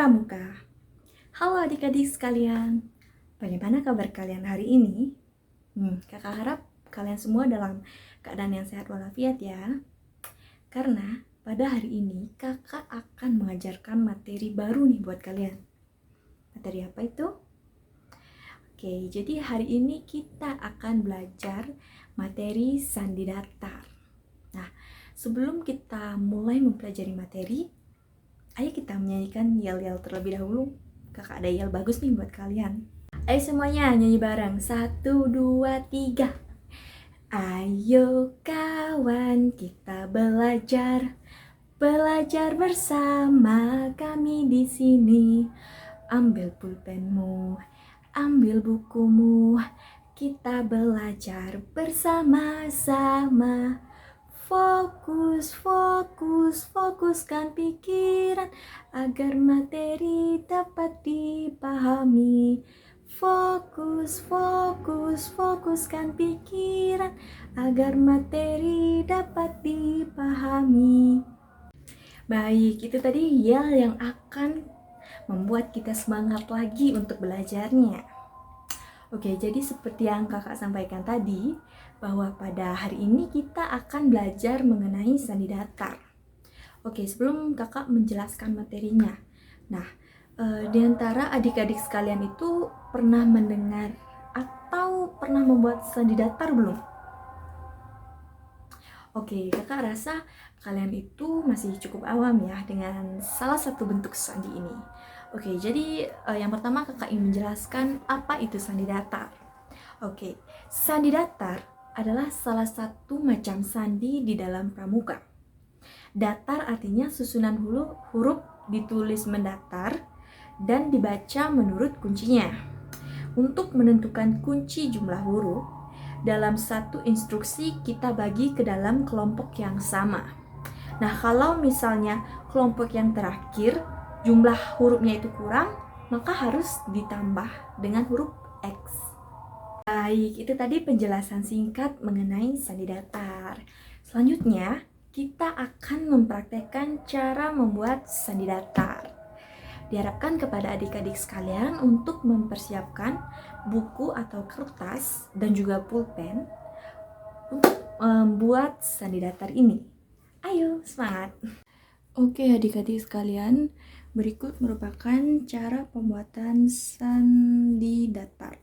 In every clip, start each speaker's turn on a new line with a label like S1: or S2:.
S1: Pramuka. Halo adik-adik sekalian, bagaimana kabar kalian hari ini? Kakak harap kalian semua dalam keadaan yang sehat walafiat ya. Karena pada hari ini kakak akan mengajarkan materi baru nih buat kalian. Materi apa itu? Oke, jadi hari ini kita akan belajar materi sandi datar. Nah, sebelum kita mulai mempelajari materi, ayo kita menyanyikan yel-yel terlebih dahulu. Kakak ada yel bagus nih buat kalian. Ayo semuanya nyanyi bareng. 1, 2, 3. Ayo kawan kita belajar. Belajar bersama kami di sini. Ambil pulpenmu, ambil bukumu. Kita belajar bersama-sama. Fokus, fokus, fokuskan pikiran agar materi dapat dipahami. Fokus, fokus, fokuskan pikiran agar materi dapat dipahami. Baik, itu tadi yel yang akan membuat kita semangat lagi untuk belajarnya. Oke, jadi seperti yang kakak sampaikan tadi, bahwa pada hari ini kita akan belajar mengenai sandi datar. Oke, sebelum kakak menjelaskan materinya. Nah, di antara adik-adik sekalian itu pernah mendengar atau pernah membuat sandi datar belum? Oke, kakak rasa kalian itu masih cukup awam ya dengan salah satu bentuk sandi ini. Oke, jadi yang pertama kakak ingin menjelaskan apa itu sandi datar. Oke, sandi datar adalah salah satu macam sandi di dalam pramuka. Datar artinya susunan huruf ditulis mendatar dan dibaca menurut kuncinya. Untuk menentukan kunci jumlah huruf, dalam satu instruksi kita bagi ke dalam kelompok yang sama. Nah, kalau misalnya kelompok yang terakhir jumlah hurufnya itu kurang, maka harus ditambah dengan huruf X. Baik, itu tadi penjelasan singkat mengenai sandi datar. Selanjutnya, kita akan mempraktekkan cara membuat sandi datar. Diharapkan kepada adik-adik sekalian untuk mempersiapkan buku atau kertas dan juga pulpen untuk membuat sandi datar ini. Ayo, semangat! Oke adik-adik sekalian, berikut merupakan cara pembuatan sandi datar.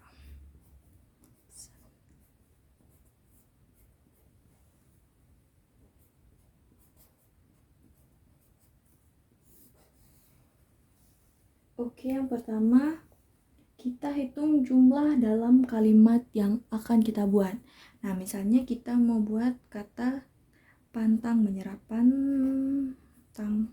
S1: Oke, yang pertama kita hitung jumlah dalam kalimat yang akan kita buat. Nah, misalnya kita mau buat kata pantang menyerah. Pantang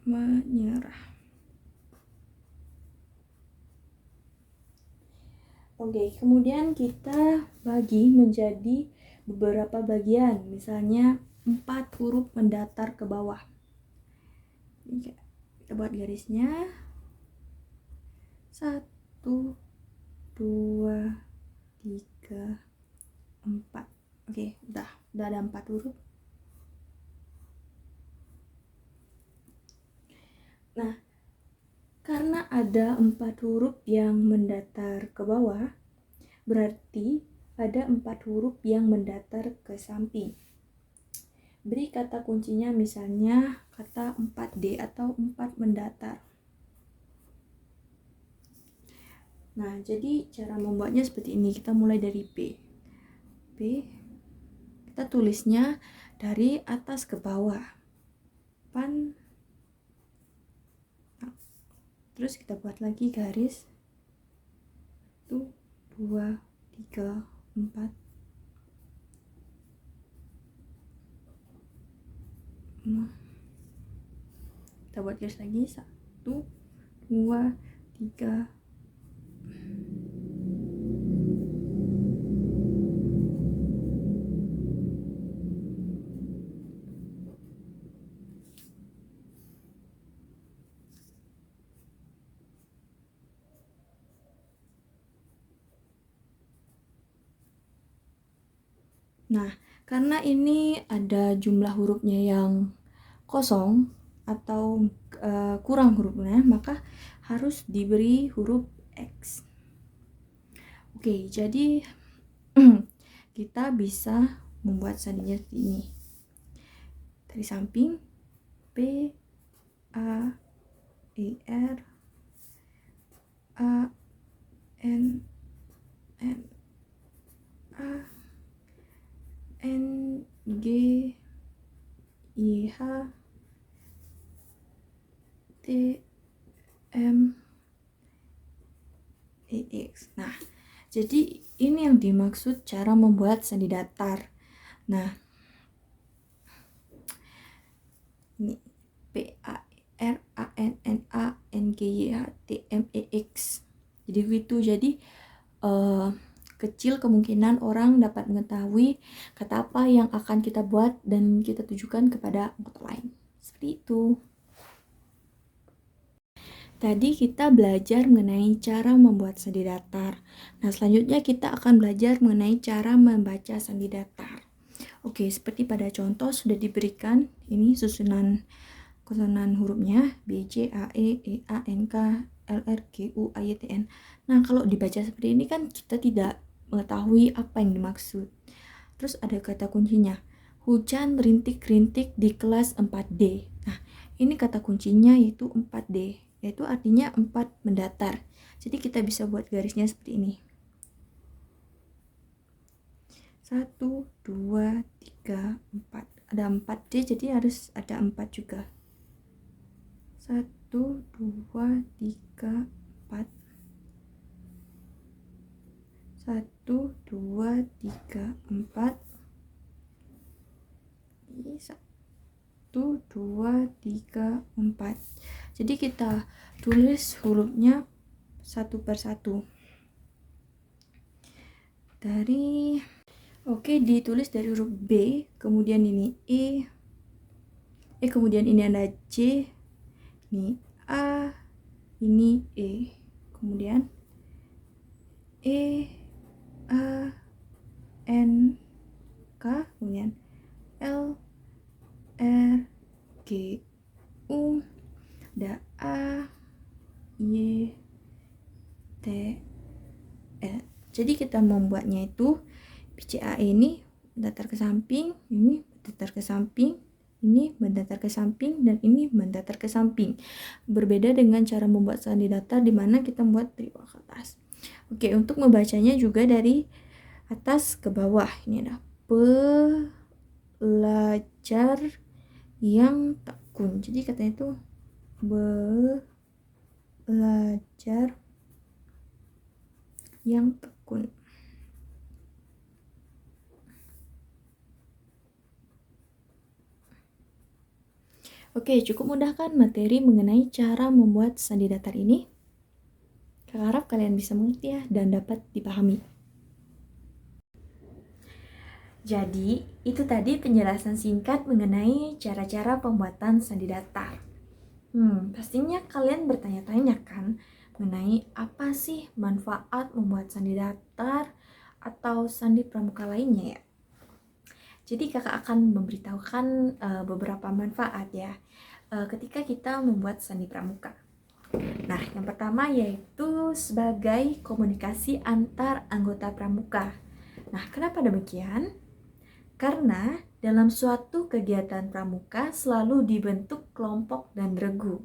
S1: menyerah. Oke, kemudian kita bagi menjadi beberapa bagian, misalnya 4 huruf mendatar ke bawah. Kita buat garisnya 1, 2, 3, 4. Oke, udah ada 4 huruf. Nah, karena ada 4 huruf yang mendatar ke bawah, berarti ada 4 huruf yang mendatar ke samping. Beri kata kuncinya misalnya kata 4D atau 4 mendatar. Nah, jadi cara membuatnya seperti ini. Kita mulai dari B. Kita tulisnya dari atas ke bawah. Terus kita buat lagi garis 1, 2, 3, 4. Kita buat garis lagi 1, 2, 3. Nah, karena ini ada jumlah hurufnya yang kosong atau kurang hurufnya, maka harus diberi huruf X. Oke, jadi kita bisa membuat sandinya seperti ini. Dari samping P A E R A N N A N G I H T M E X. Nah, jadi ini yang dimaksud cara membuat sandi datar. Nah, ini P A R A N N A N G Y H T M E X. Jadi itu kecil kemungkinan orang dapat mengetahui kata apa yang akan kita buat dan kita tujukan kepada anggota lain. Seperti itu. Tadi kita belajar mengenai cara membuat sandi datar. Nah, selanjutnya kita akan belajar mengenai cara membaca sandi datar. Oke, seperti pada contoh sudah diberikan ini susunan konsonan hurufnya B, J, A, E, A, N, K, L, R, G, U, A, Y, T, N. Nah, kalau dibaca seperti ini kan kita tidak mengetahui apa yang dimaksud. Terus ada kata kuncinya, hujan rintik-rintik di kelas 4D. Nah, ini kata kuncinya yaitu 4D, yaitu artinya 4 mendatar. Jadi kita bisa buat garisnya seperti ini. 1, 2, 3, 4. Ada 4D, jadi harus ada 4 juga. 1, 2, 3, 4. 1, 2, 3, 4. 1, 2, 3, 4. Jadi kita tulis hurufnya satu per satu. Oke, ditulis dari huruf B, kemudian ini E, kemudian ini ada J, ini A, ini E, kemudian E, A, N, K, kemudian L, R, G, U, ada A, Y, T, L. Jadi kita membuatnya itu PCA ini mendatar ke samping, ini mendatar ke samping, ini mendatar ke samping, dan ini mendatar ke samping. Berbeda dengan cara membuat sandi datar di mana kita membuat dari bawah ke atas. Oke, untuk membacanya juga dari atas ke bawah. Ini ada belajar yang tekun. Jadi katanya itu belajar yang tekun. Oke, cukup mudah kan materi mengenai cara membuat sandi datar ini? Kakak harap kalian bisa mengerti ya dan dapat dipahami. Jadi, itu tadi penjelasan singkat mengenai cara-cara pembuatan sandi datar. Pastinya kalian bertanya-tanya kan mengenai apa sih manfaat membuat sandi datar atau sandi pramuka lainnya ya? Jadi kakak akan memberitahukan beberapa manfaat ya ketika kita membuat sandi pramuka. Nah, yang pertama yaitu sebagai komunikasi antar anggota pramuka. Nah, kenapa demikian? Karena dalam suatu kegiatan pramuka selalu dibentuk kelompok dan regu.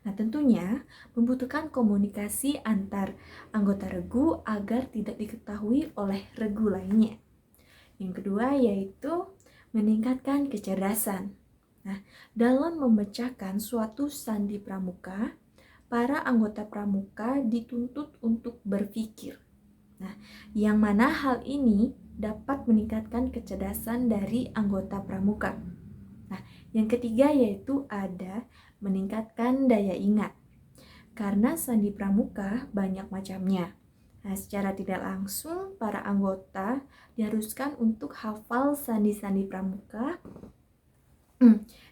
S1: Nah, tentunya membutuhkan komunikasi antar anggota regu agar tidak diketahui oleh regu lainnya. Yang kedua yaitu meningkatkan kecerdasan. Nah, dalam memecahkan suatu sandi pramuka, para anggota pramuka dituntut untuk berpikir. Nah, yang mana hal ini dapat meningkatkan kecerdasan dari anggota pramuka. Nah, yang ketiga yaitu ada meningkatkan daya ingat. Karena sandi pramuka banyak macamnya. Nah, secara tidak langsung para anggota diharuskan untuk hafal sandi-sandi pramuka.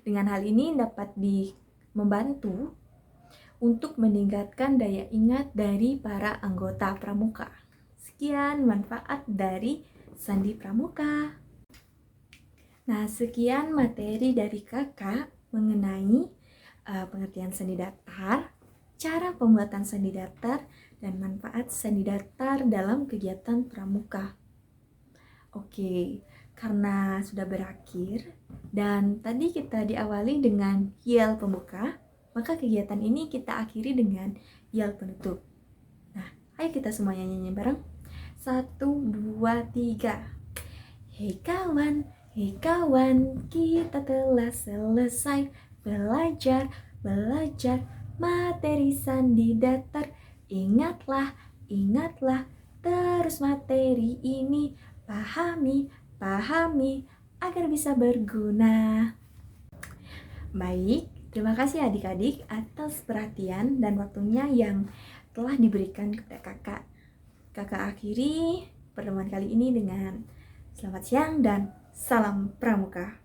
S1: Dengan hal ini dapat membantu untuk meningkatkan daya ingat dari para anggota pramuka. Sekian manfaat dari sandi pramuka. Nah, sekian materi dari kakak mengenai pengertian sandi datar, cara pembuatan sandi datar, dan manfaat sandi datar dalam kegiatan pramuka. Oke, karena sudah berakhir dan tadi kita diawali dengan yel pembuka, maka kegiatan ini kita akhiri dengan yel penutup. Nah, ayo kita semuanya nyanyi bareng. 1, 2, 3. Hei kawan, kita telah selesai belajar materi sandi datar. Ingatlah, terus materi ini pahami agar bisa berguna. Baik, terima kasih adik-adik atas perhatian dan waktunya yang telah diberikan kepada kakak. Kakak akhiri pertemuan kali ini dengan selamat siang dan salam pramuka.